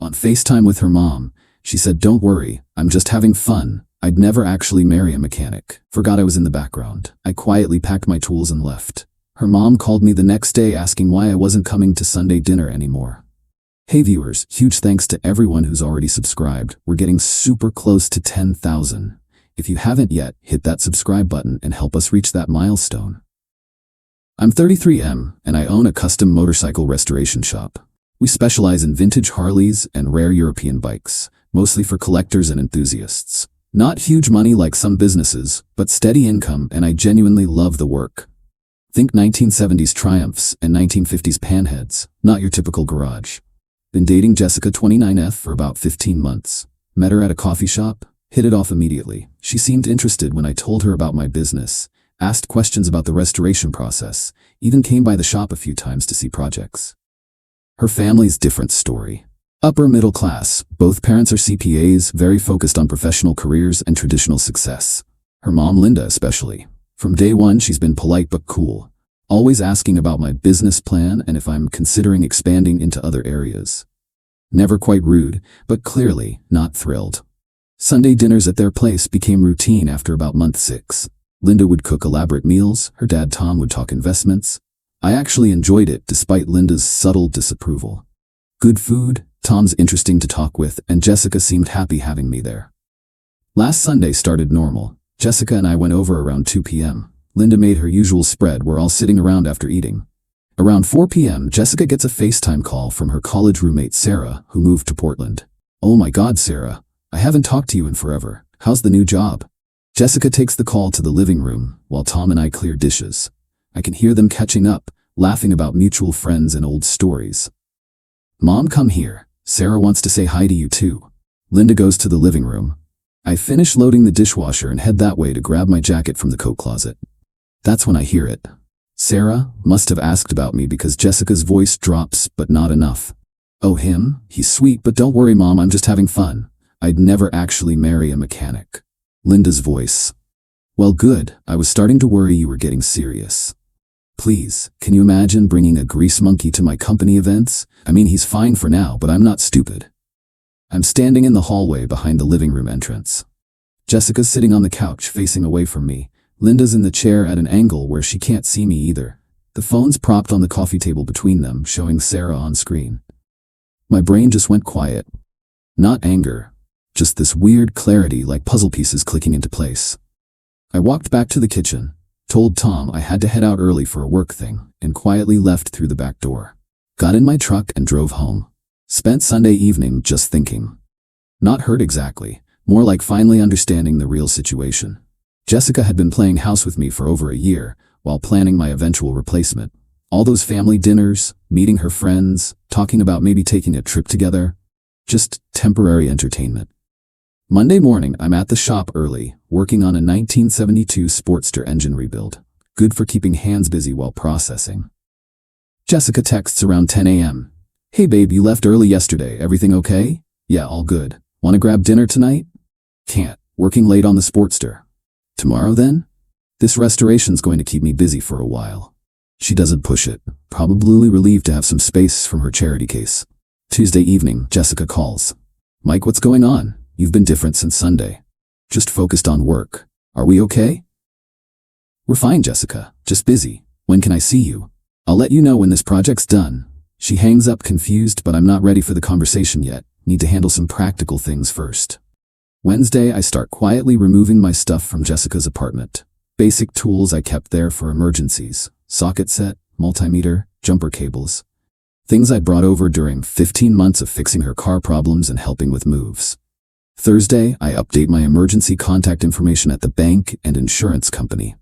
On FaceTime with her mom, she said, "Don't worry, I'm just having fun. I'd never actually marry a mechanic." Forgot I was in the background. I quietly packed my tools and left. Her mom called me the next day asking why I wasn't coming to Sunday dinner anymore. Hey viewers, huge thanks to everyone who's already subscribed. We're getting super close to 10,000. If you haven't yet, hit that subscribe button and help us reach that milestone. I'm 33M, and I own a custom motorcycle restoration shop. We specialize in vintage Harleys and rare European bikes, mostly for collectors and enthusiasts. Not huge money like some businesses, but steady income, and I genuinely love the work. Think 1970s Triumphs and 1950s Panheads, not your typical garage. Been dating Jessica 29F for about 15 months. Met her at a coffee shop, hit it off immediately. She seemed interested when I told her about my business, asked questions about the restoration process, even came by the shop a few times to see projects. Her family's different story. Upper middle class, both parents are CPAs, very focused on professional careers and traditional success. Her mom, Linda, especially. From day one, she's been polite but cool, always asking about my business plan and if I'm considering expanding into other areas. Never quite rude, but clearly not thrilled. Sunday dinners at their place became routine after about month 6. Linda would cook elaborate meals, her dad Tom would talk investments. I actually enjoyed it despite Linda's subtle disapproval. Good food, Tom's interesting to talk with, and Jessica seemed happy having me there. Last Sunday started normal. Jessica and I went over around 2 p.m. Linda made her usual spread. We're all sitting around after eating. Around 4 p.m., Jessica gets a FaceTime call from her college roommate Sarah, who moved to Portland. "Oh my God, Sarah. I haven't talked to you in forever. How's the new job?" Jessica takes the call to the living room, while Tom and I clear dishes. I can hear them catching up, laughing about mutual friends and old stories. "Mom, come here. Sarah wants to say hi to you too." Linda goes to the living room. I finish loading the dishwasher and head that way to grab my jacket from the coat closet. That's when I hear it. Sarah must have asked about me because Jessica's voice drops, but not enough. "Oh, him? He's sweet, but don't worry, Mom, I'm just having fun. I'd never actually marry a mechanic." Linda's voice. "Well, good. I was starting to worry you were getting serious. Please, can you imagine bringing a grease monkey to my company events? I mean, he's fine for now, but I'm not stupid." I'm standing in the hallway behind the living room entrance. Jessica's sitting on the couch facing away from me. Linda's in the chair at an angle where she can't see me either. The phone's propped on the coffee table between them, showing Sarah on screen. My brain just went quiet. Not anger, just this weird clarity, like puzzle pieces clicking into place. I walked back to the kitchen, told Tom I had to head out early for a work thing, and quietly left through the back door. Got in my truck and drove home. Spent Sunday evening just thinking. Not hurt exactly, more like finally understanding the real situation. Jessica had been playing house with me for over a year, while planning my eventual replacement. All those family dinners, meeting her friends, talking about maybe taking a trip together. Just temporary entertainment. Monday morning, I'm at the shop early, working on a 1972 Sportster engine rebuild. Good for keeping hands busy while processing. Jessica texts around 10 a.m. "Hey babe, you left early yesterday. Everything okay?" "Yeah, all good. Want to grab dinner tonight?" "Can't. Working late on the Sportster." "Tomorrow then?" "This restoration's going to keep me busy for a while." She doesn't push it, probably relieved to have some space from her charity case. Tuesday evening, Jessica calls. "Mike, what's going on? You've been different since Sunday." "Just focused on work. Are we okay?" "We're fine, Jessica. Just busy. When can I see you?" "I'll let you know when this project's done." She hangs up confused, but I'm not ready for the conversation yet. Need to handle some practical things first. Wednesday, I start quietly removing my stuff from Jessica's apartment. Basic tools I kept there for emergencies. Socket set, multimeter, jumper cables. Things I'd brought over during 15 months of fixing her car problems and helping with moves. Thursday, I update my emergency contact information at the bank and insurance company.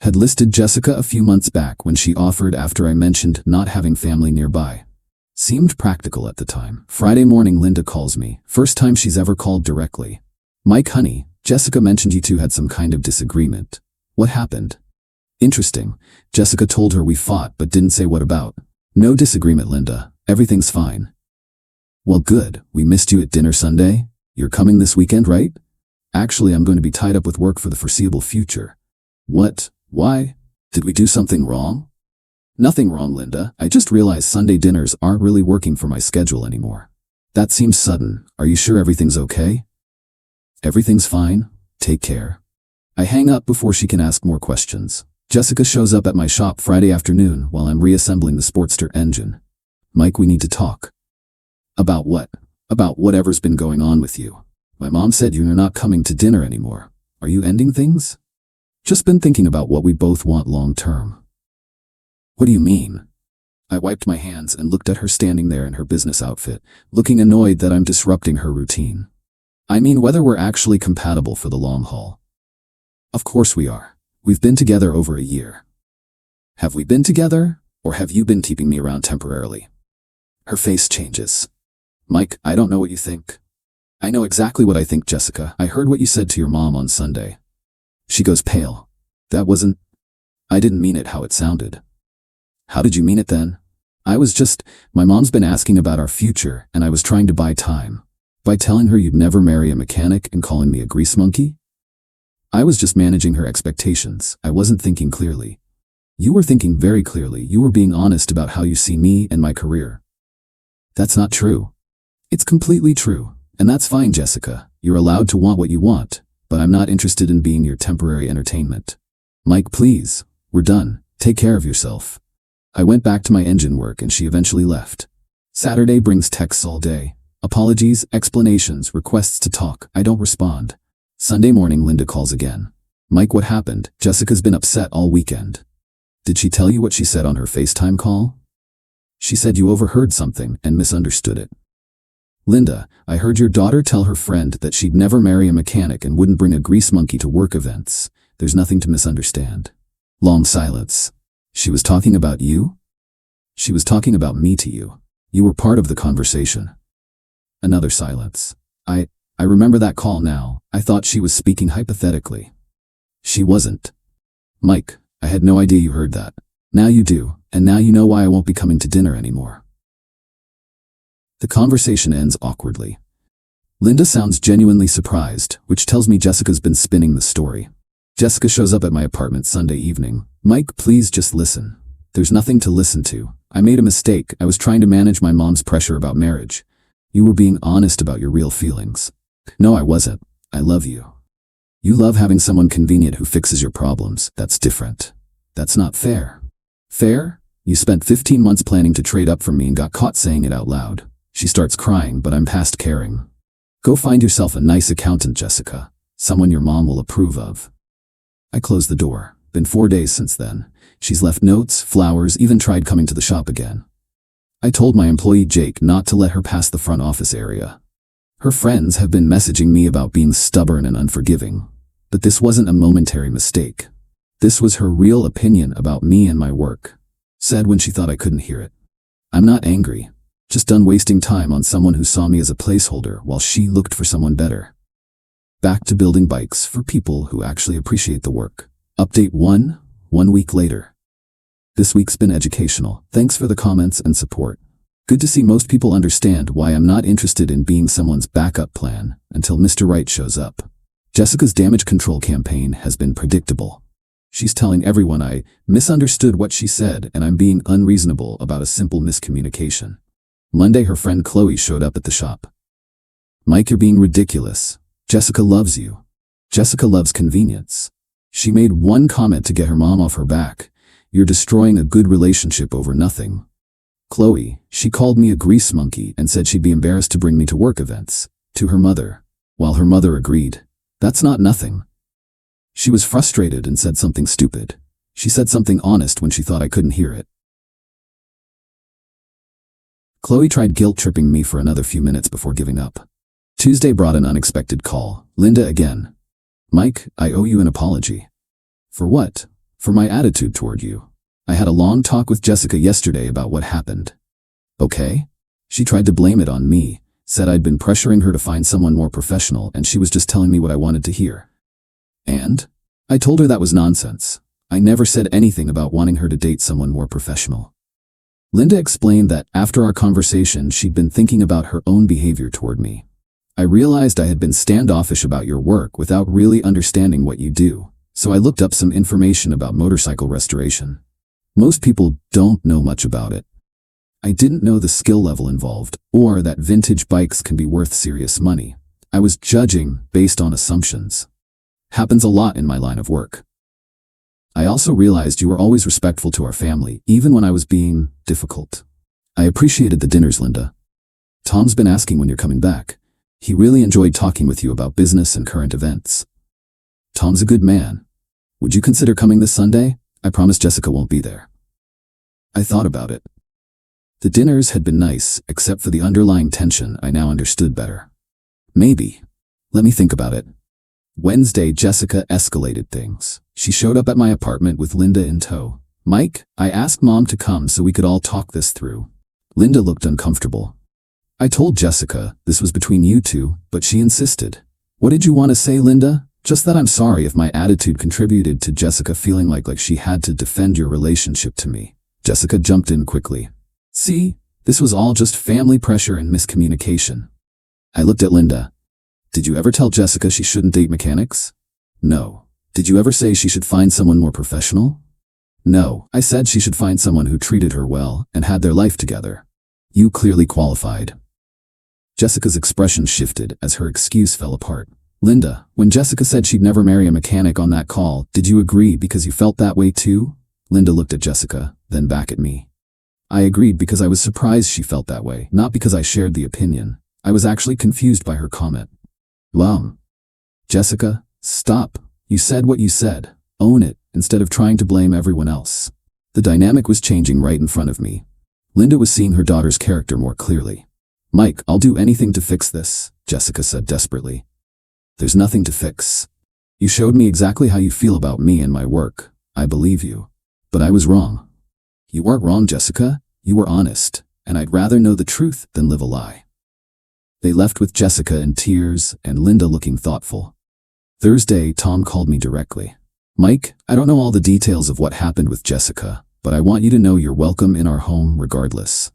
Had listed Jessica a few months back when she offered after I mentioned not having family nearby. Seemed practical at the time. Friday morning, Linda calls me. First time she's ever called directly. "Mike, honey, Jessica mentioned you two had some kind of disagreement. What happened?" "Interesting. Jessica told her we fought but didn't say what about." "No disagreement, Linda. Everything's fine." "Well, good. We missed you at dinner Sunday. You're coming this weekend, right?" "Actually, I'm going to be tied up with work for the foreseeable future." "What? Why? Did we do something wrong?" "Nothing wrong, Linda. I just realized Sunday dinners aren't really working for my schedule anymore." That seems sudden. Are you sure everything's okay? Everything's fine. Take care. I hang up before she can ask more questions. Jessica shows up at my shop Friday afternoon while I'm reassembling the Sportster engine. Mike, we need to talk. About what? About whatever's been going on with you. My mom said you're not coming to dinner anymore. Are you ending things? Just been thinking about what we both want long term. What do you mean? I wiped my hands and looked at her standing there in her business outfit, looking annoyed that I'm disrupting her routine. I mean whether we're actually compatible for the long haul. Of course we are. We've been together over a year. Have we been together, or have you been keeping me around temporarily? Her face changes. Mike, I don't know what you think. I know exactly what I think, Jessica. I heard what you said to your mom on Sunday. She goes pale. I didn't mean it how it sounded. How did you mean it then? My mom's been asking about our future, and I was trying to buy time. By telling her you'd never marry a mechanic and calling me a grease monkey? I was just managing her expectations. I wasn't thinking clearly. You were thinking very clearly. You were being honest about how you see me and my career. That's not true. It's completely true. And that's fine, Jessica. You're allowed to want what you want, but I'm not interested in being your temporary entertainment. Mike, please. We're done. Take care of yourself. I went back to my engine work and she eventually left. Saturday brings texts all day. Apologies, explanations, requests to talk. I don't respond. Sunday morning, Linda calls again. Mike, what happened? Jessica's been upset all weekend. Did she tell you what she said on her FaceTime call? She said you overheard something and misunderstood it. Linda, I heard your daughter tell her friend that she'd never marry a mechanic and wouldn't bring a grease monkey to work events. There's nothing to misunderstand. Long silence. She was talking about you? She was talking about me to you. You were part of the conversation. Another silence. I remember that call now. I thought she was speaking hypothetically. She wasn't. Mike, I had no idea you heard that. Now you do, and now you know why I won't be coming to dinner anymore. The conversation ends awkwardly. Linda sounds genuinely surprised, which tells me Jessica's been spinning the story. Jessica shows up at my apartment Sunday evening. Mike, please just listen. There's nothing to listen to. I made a mistake. I was trying to manage my mom's pressure about marriage. You were being honest about your real feelings. No, I wasn't. I love you. You love having someone convenient who fixes your problems. That's different. That's not fair. Fair? You spent 15 months planning to trade up from me and got caught saying it out loud. She starts crying, but I'm past caring. Go find yourself a nice accountant, Jessica. Someone your mom will approve of. I close the door. Been 4 days since then. She's left notes, flowers, even tried coming to the shop again. I told my employee Jake not to let her pass the front office area. Her friends have been messaging me about being stubborn and unforgiving. But this wasn't a momentary mistake. This was her real opinion about me and my work. Said when she thought I couldn't hear it. I'm not angry. Just done wasting time on someone who saw me as a placeholder while she looked for someone better. Back to building bikes for people who actually appreciate the work. Update 1 week later. This week's been educational. Thanks for the comments and support. Good to see most people understand why I'm not interested in being someone's backup plan until Mr. Right shows up. Jessica's damage control campaign has been predictable. She's telling everyone I misunderstood what she said and I'm being unreasonable about a simple miscommunication. Monday, her friend Chloe showed up at the shop. Mike, you're being ridiculous. Jessica loves you. Jessica loves convenience. She made one comment to get her mom off her back. You're destroying a good relationship over nothing. Chloe, she called me a grease monkey and said she'd be embarrassed to bring me to work events. To her mother. While her mother agreed. That's not nothing. She was frustrated and said something stupid. She said something honest when she thought I couldn't hear it. Chloe tried guilt-tripping me for another few minutes before giving up. Tuesday brought an unexpected call. Linda again. Mike, I owe you an apology. For what? For my attitude toward you. I had a long talk with Jessica yesterday about what happened. Okay? She tried to blame it on me, said I'd been pressuring her to find someone more professional and she was just telling me what I wanted to hear. And? I told her that was nonsense. I never said anything about wanting her to date someone more professional. Linda explained that after our conversation she'd been thinking about her own behavior toward me. I realized I had been standoffish about your work without really understanding what you do, so I looked up some information about motorcycle restoration. Most people don't know much about it. I didn't know the skill level involved, or that vintage bikes can be worth serious money. I was judging based on assumptions. Happens a lot in my line of work. I also realized you were always respectful to our family, even when I was being difficult. I appreciated the dinners, Linda. Tom's been asking when you're coming back. He really enjoyed talking with you about business and current events. Tom's a good man. Would you consider coming this Sunday? I promise Jessica won't be there. I thought about it. The dinners had been nice, except for the underlying tension I now understood better. Maybe. Let me think about it. Wednesday, Jessica escalated things. She showed up at my apartment with Linda in tow. Mike, I asked Mom to come so we could all talk this through. Linda looked uncomfortable. I told Jessica this was between you two, but she insisted. What did you want to say, Linda? Just that I'm sorry if my attitude contributed to Jessica feeling like she had to defend your relationship to me. Jessica jumped in quickly. See, this was all just family pressure and miscommunication. I looked at Linda. Did you ever tell Jessica she shouldn't date mechanics? No. Did you ever say she should find someone more professional? No. I said she should find someone who treated her well and had their life together. You clearly qualified. Jessica's expression shifted as her excuse fell apart. Linda, when Jessica said she'd never marry a mechanic on that call, did you agree because you felt that way too? Linda looked at Jessica, then back at me. I agreed because I was surprised she felt that way, not because I shared the opinion. I was actually confused by her comment. Jessica, stop. You said what you said. Own it, instead of trying to blame everyone else. The dynamic was changing right in front of me. Linda was seeing her daughter's character more clearly. Mike, I'll do anything to fix this, Jessica said desperately. There's nothing to fix. You showed me exactly how you feel about me and my work. I believe you. But I was wrong. You weren't wrong, Jessica. You were honest, and I'd rather know the truth than live a lie. They left with Jessica in tears and Linda looking thoughtful. Thursday, Tom called me directly. Mike, I don't know all the details of what happened with Jessica, but I want you to know you're welcome in our home regardless.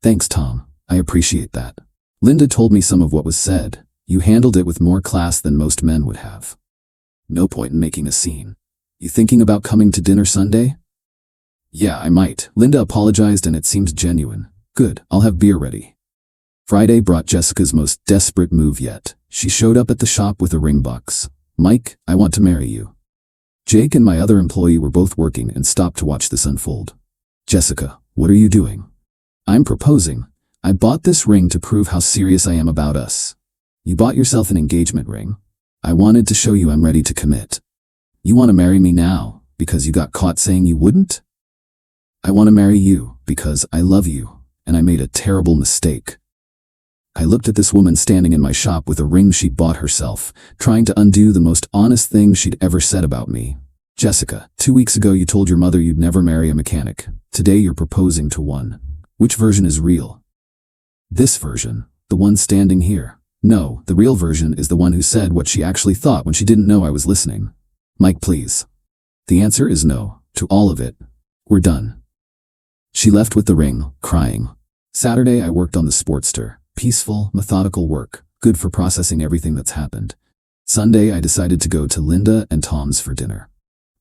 Thanks, Tom. I appreciate that. Linda told me some of what was said. You handled it with more class than most men would have. No point in making a scene. You thinking about coming to dinner Sunday? Yeah, I might. Linda apologized and it seemed genuine. Good, I'll have beer ready. Friday brought Jessica's most desperate move yet. She showed up at the shop with a ring box. Mike, I want to marry you. Jake and my other employee were both working and stopped to watch this unfold. Jessica, what are you doing? I'm proposing. I bought this ring to prove how serious I am about us. You bought yourself an engagement ring. I wanted to show you I'm ready to commit. You want to marry me now because you got caught saying you wouldn't? I want to marry you because I love you, and I made a terrible mistake. I looked at this woman standing in my shop with a ring she'd bought herself, trying to undo the most honest thing she'd ever said about me. Jessica, 2 weeks ago you told your mother you'd never marry a mechanic. Today you're proposing to one. Which version is real? This version, the one standing here. No, the real version is the one who said what she actually thought when she didn't know I was listening. Mike, please. The answer is no, to all of it. We're done. She left with the ring, crying. Saturday I worked on the Sportster. Peaceful, methodical work, good for processing everything that's happened. Sunday I decided to go to Linda and Tom's for dinner.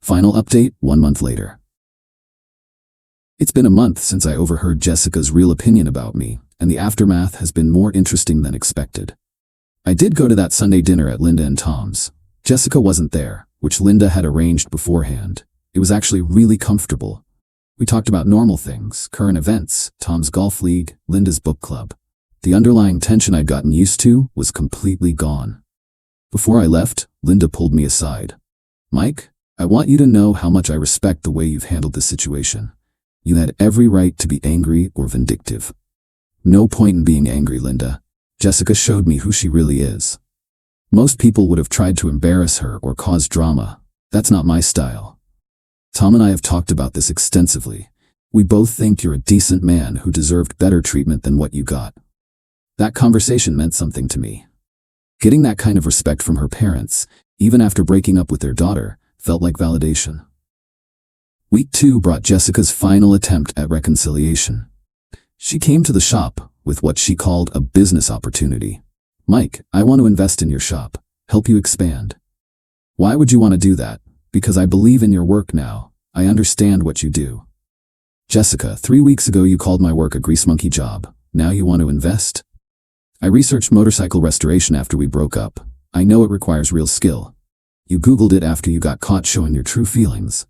Final update, 1 month later. It's been a month since I overheard Jessica's real opinion about me, and the aftermath has been more interesting than expected. I did go to that Sunday dinner at Linda and Tom's. Jessica wasn't there, which Linda had arranged beforehand. It was actually really comfortable. We talked about normal things, current events, Tom's golf league, Linda's book club. The underlying tension I'd gotten used to was completely gone. Before I left, Linda pulled me aside. Mike, I want you to know how much I respect the way you've handled this situation. You had every right to be angry or vindictive. No point in being angry, Linda. Jessica showed me who she really is. Most people would have tried to embarrass her or cause drama. That's not my style. Tom and I have talked about this extensively. We both think you're a decent man who deserved better treatment than what you got. That conversation meant something to me. Getting that kind of respect from her parents, even after breaking up with their daughter, felt like validation. Week 2 brought Jessica's final attempt at reconciliation. She came to the shop with what she called a business opportunity. Mike, I want to invest in your shop, help you expand. Why would you want to do that? Because I believe in your work now. I understand what you do. Jessica, 3 weeks ago you called my work a grease monkey job. Now you want to invest? I researched motorcycle restoration after we broke up. I know it requires real skill. You Googled it after you got caught showing your true feelings.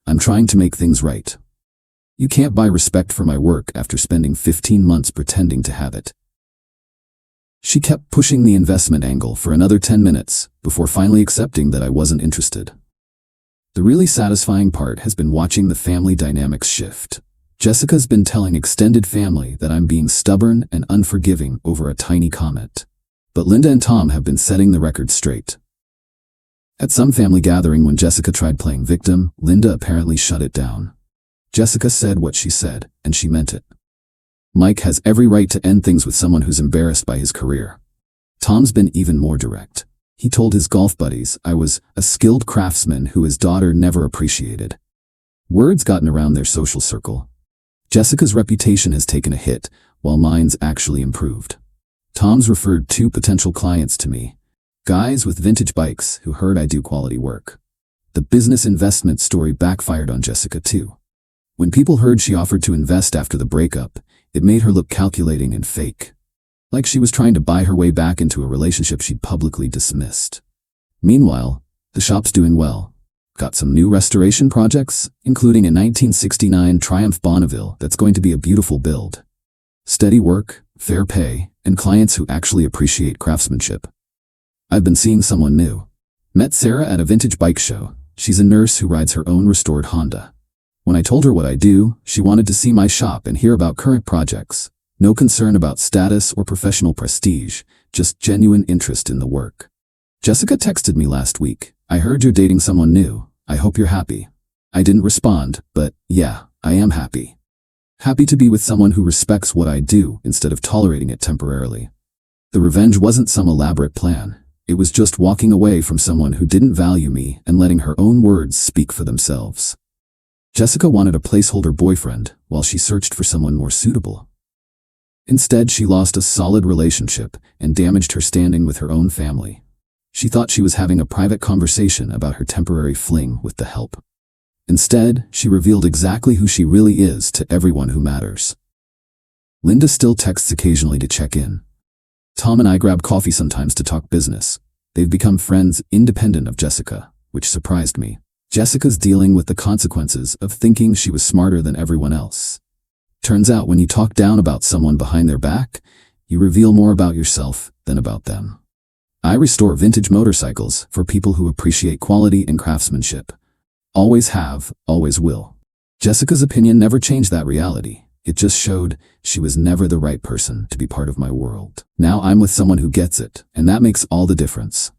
I'm trying to make things right. You can't buy respect for my work after spending 15 months pretending to have it. She kept pushing the investment angle for another 10 minutes before finally accepting that I wasn't interested. The really satisfying part has been watching the family dynamics shift. Jessica's been telling extended family that I'm being stubborn and unforgiving over a tiny comment. But Linda and Tom have been setting the record straight. At some family gathering when Jessica tried playing victim, Linda apparently shut it down. Jessica said what she said, and she meant it. Mike has every right to end things with someone who's embarrassed by his career. Tom's been even more direct. He told his golf buddies I was a skilled craftsman who his daughter never appreciated. Words gotten around their social circle. Jessica's reputation has taken a hit, while mine's actually improved. Tom's referred 2 potential clients to me. Guys with vintage bikes who heard I do quality work. The business investment story backfired on Jessica too. When people heard she offered to invest after the breakup, it made her look calculating and fake. Like she was trying to buy her way back into a relationship she'd publicly dismissed. Meanwhile, the shop's doing well. Got some new restoration projects, including a 1969 Triumph Bonneville that's going to be a beautiful build. Steady work, fair pay, and clients who actually appreciate craftsmanship. I've been seeing someone new. Met Sarah at a vintage bike show. She's a nurse who rides her own restored Honda. When I told her what I do, she wanted to see my shop and hear about current projects. No concern about status or professional prestige, just genuine interest in the work. Jessica texted me last week. I heard you're dating someone new. I hope you're happy. I didn't respond, but yeah, I am happy. Happy to be with someone who respects what I do instead of tolerating it temporarily. The revenge wasn't some elaborate plan. It was just walking away from someone who didn't value me and letting her own words speak for themselves. Jessica wanted a placeholder boyfriend while she searched for someone more suitable. Instead, she lost a solid relationship and damaged her standing with her own family. She thought she was having a private conversation about her temporary fling with the help. Instead, she revealed exactly who she really is to everyone who matters. Linda still texts occasionally to check in. Tom and I grab coffee sometimes to talk business. They've become friends independent of Jessica, which surprised me. Jessica's dealing with the consequences of thinking she was smarter than everyone else. Turns out when you talk down about someone behind their back, you reveal more about yourself than about them. I restore vintage motorcycles for people who appreciate quality and craftsmanship. Always have, always will. Jessica's opinion never changed that reality. It just showed she was never the right person to be part of my world. Now I'm with someone who gets it, and that makes all the difference.